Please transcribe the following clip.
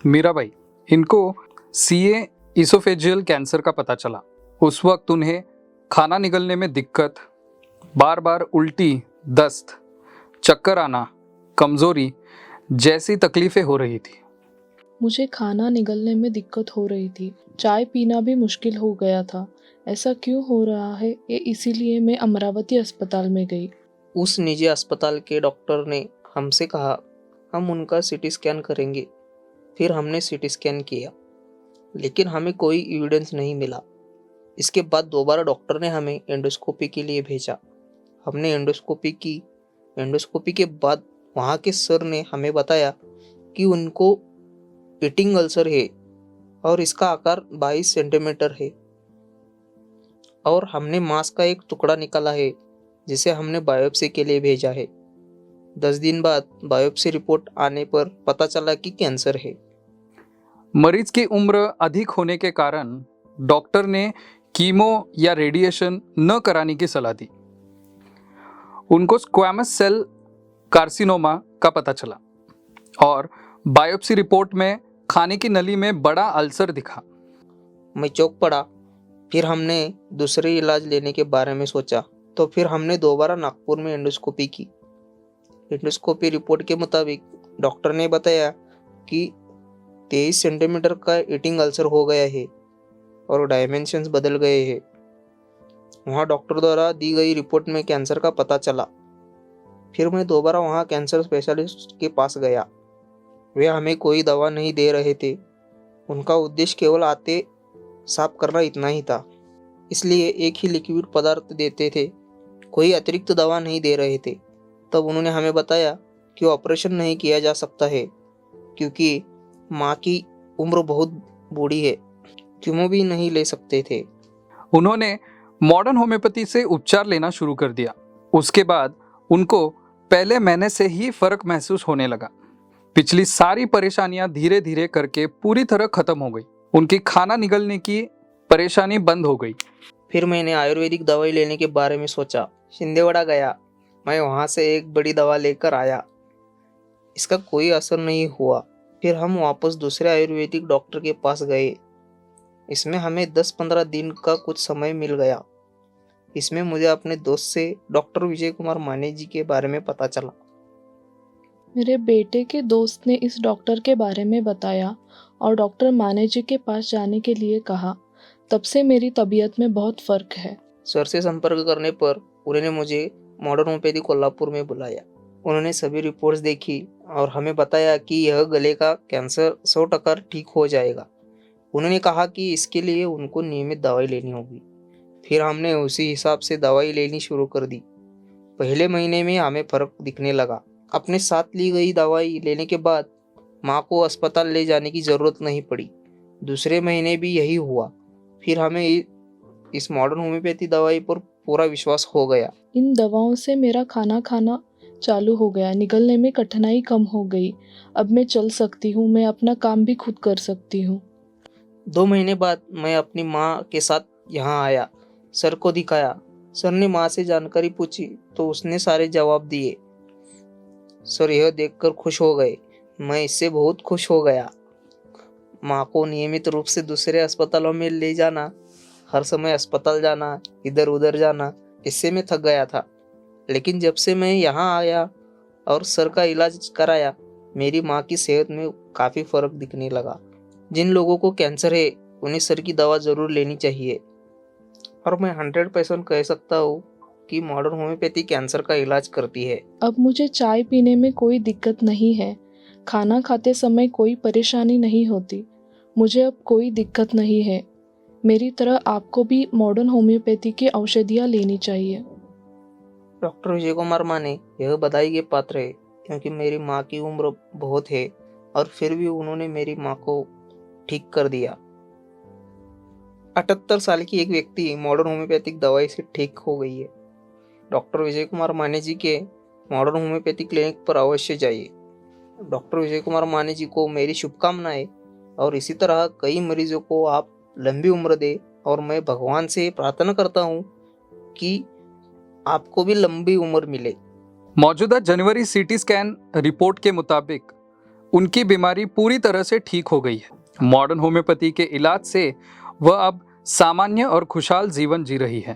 मीरा भाई, इनको CA oesophageal cancer का पता चला। उस वक्त उन्हें खाना निगलने में दिक्कत, बार बार उल्टी, दस्त, चक्कर आना, कमजोरी जैसी तकलीफें हो रही थी। मुझे खाना निगलने में दिक्कत हो रही थी, चाय पीना भी मुश्किल हो गया था। ऐसा क्यों हो रहा है ये इसीलिए मैं अमरावती अस्पताल में गई। उस निजी अस्पताल के डॉक्टर ने हमसे कहा हम उनका सीटी स्कैन करेंगे। फिर हमने सीटी स्कैन किया, लेकिन हमें कोई एविडेंस नहीं मिला। इसके बाद दोबारा डॉक्टर ने हमें एंडोस्कोपी के लिए भेजा। हमने एंडोस्कोपी की। एंडोस्कोपी के बाद वहाँ के सर ने हमें बताया कि उनको ईटिंग अल्सर है और इसका आकार 22 सेंटीमीटर है, और हमने मांस का एक टुकड़ा निकाला है जिसे हमने बायोप्सी के लिए भेजा है। 10 दिन बाद बायोप्सी रिपोर्ट आने पर पता चला कि कैंसर है। मरीज की उम्र अधिक होने के कारण डॉक्टर ने कीमो या रेडिएशन न कराने की सलाह दी। उनको स्क्वैमस सेल कार्सिनोमा का पता चला और बायोप्सी रिपोर्ट में खाने की नली में बड़ा अल्सर दिखा। मैं चौंक पड़ा। फिर हमने दूसरे इलाज लेने के बारे में सोचा, तो फिर हमने दोबारा नागपुर में एंडोस्कोपी की। एंडोस्कोपी रिपोर्ट के मुताबिक डॉक्टर ने बताया कि 23 सेंटीमीटर का ईटिंग अल्सर हो गया है और डायमेंशंस बदल गए हैं। वहाँ डॉक्टर द्वारा दी गई रिपोर्ट में कैंसर का पता चला। फिर मैं दोबारा वहाँ कैंसर स्पेशलिस्ट के पास गया। वे हमें कोई दवा नहीं दे रहे थे। उनका उद्देश्य केवल आते साफ करना इतना ही था, इसलिए एक ही लिक्विड पदार्थ देते थे, कोई अतिरिक्त दवा नहीं दे रहे थे। तब उन्होंने हमें बताया कि ऑपरेशन नहीं किया जा सकता है क्योंकि माँ की उम्र बहुत बूढ़ी है, कीमो भी नहीं ले सकते थे। उन्होंने मॉडर्न होम्योपैथी से उपचार लेना शुरू कर दिया। उसके बाद उनको पहले महीने से ही फर्क महसूस होने लगा। पिछली सारी परेशानियां धीरे धीरे करके पूरी तरह खत्म हो गई। उनकी खाना निगलने की परेशानी बंद हो गई। फिर मैंने आयुर्वेदिक दवाई लेने के बारे में सोचा। शिंदेवाड़ा गया। मैं वहाँ से एक बड़ी दवा लेकर आया। इसका कोई असर नहीं हुआ। फिर हम वापस दूसरे आयुर्वेदिक डॉक्टर के पास गए। इसमें हमें 10-15 दिन का कुछ समय मिल गया। इसमें मुझे अपने दोस्त से डॉक्टर विजय कुमार माने जी के बारे में पता चला। मेरे बेटे के दोस्त ने इस डॉक्टर के बारे में बताया और डॉक्टर माने जी के पास जाने के लिए कहा। तब से मेरी तबीयत में बहुत फर्क है। सर से संपर्क करने पर उन्होंने मुझे मॉडर्न होम्योपैथी कोल्हापुर में बुलाया। उन्होंने सभी रिपोर्ट्स देखी और हमें बताया कि यह गले का कैंसर 100% ठीक हो जाएगा। उन्होंने कहा कि इसके लिए उनको नियमित दवाई लेनी होगी। फिर हमने उसी हिसाब से दवाई लेनी शुरू कर दी। पहले महीने में हमें फर्क दिखने लगा। अपने साथ ली गई दवाई लेने के बाद माँ को अस्पताल ले जाने की ज़रूरत नहीं पड़ी। दूसरे महीने भी यही हुआ। फिर हमें इस मॉडर्न होम्योपैथी दवाई पर पूरा विश्वास हो गया। इन दवाओं से मेरा खाना खाना चालू हो गया, निगलने में कठिनाई कम हो गई। अब मैं चल सकती हूँ, मैं अपना काम भी खुद कर सकती हूँ। 2 महीने बाद मैं अपनी माँ के साथ यहाँ आया। सर को दिखाया। सर ने माँ से जानकारी पूछी तो उसने सारे जवाब दिए। सर यह देखकर खुश हो गए। मैं इससे बहुत खुश हो गया। माँ को नियमित रूप से दूसरे अस्पतालों में ले जाना, हर समय अस्पताल जाना, इधर उधर जाना, इससे मैं थक गया था। लेकिन जब से मैं यहाँ आया और सर का इलाज कराया, मेरी माँ की सेहत में काफ़ी फर्क दिखने लगा। जिन लोगों को कैंसर है उन्हें सर की दवा ज़रूर लेनी चाहिए, और मैं 100% कह सकता हूँ कि मॉडर्न होम्योपैथी कैंसर का इलाज करती है। अब मुझे चाय पीने में कोई दिक्कत नहीं है, खाना खाते समय कोई परेशानी नहीं होती। मुझे अब कोई दिक्कत नहीं है। मेरी तरह आपको भी मॉडर्न होम्योपैथी की औषधियाँ लेनी चाहिए। डॉक्टर विजय कुमार माने यह बधाई के पात्र है, क्योंकि मेरी माँ की उम्र बहुत है और फिर भी उन्होंने मेरी माँ को ठीक कर दिया। 78 साल की एक व्यक्ति मॉडर्न होम्योपैथिक दवाई से ठीक हो गई है। डॉक्टर विजय कुमार माने जी के मॉडर्न होम्योपैथी क्लिनिक पर अवश्य जाइए। डॉक्टर विजय कुमार माने जी को मेरी शुभकामनाएं, और इसी तरह कई मरीजों को आप लंबी उम्र दे, और मैं भगवान से प्रार्थना करता हूँ कि आपको भी लंबी उम्र मिले। मौजूदा जनवरी सीटी स्कैन रिपोर्ट के मुताबिक उनकी बीमारी पूरी तरह से ठीक हो गई है। मॉडर्न होम्योपैथी के इलाज से वह अब सामान्य और खुशहाल जीवन जी रही है।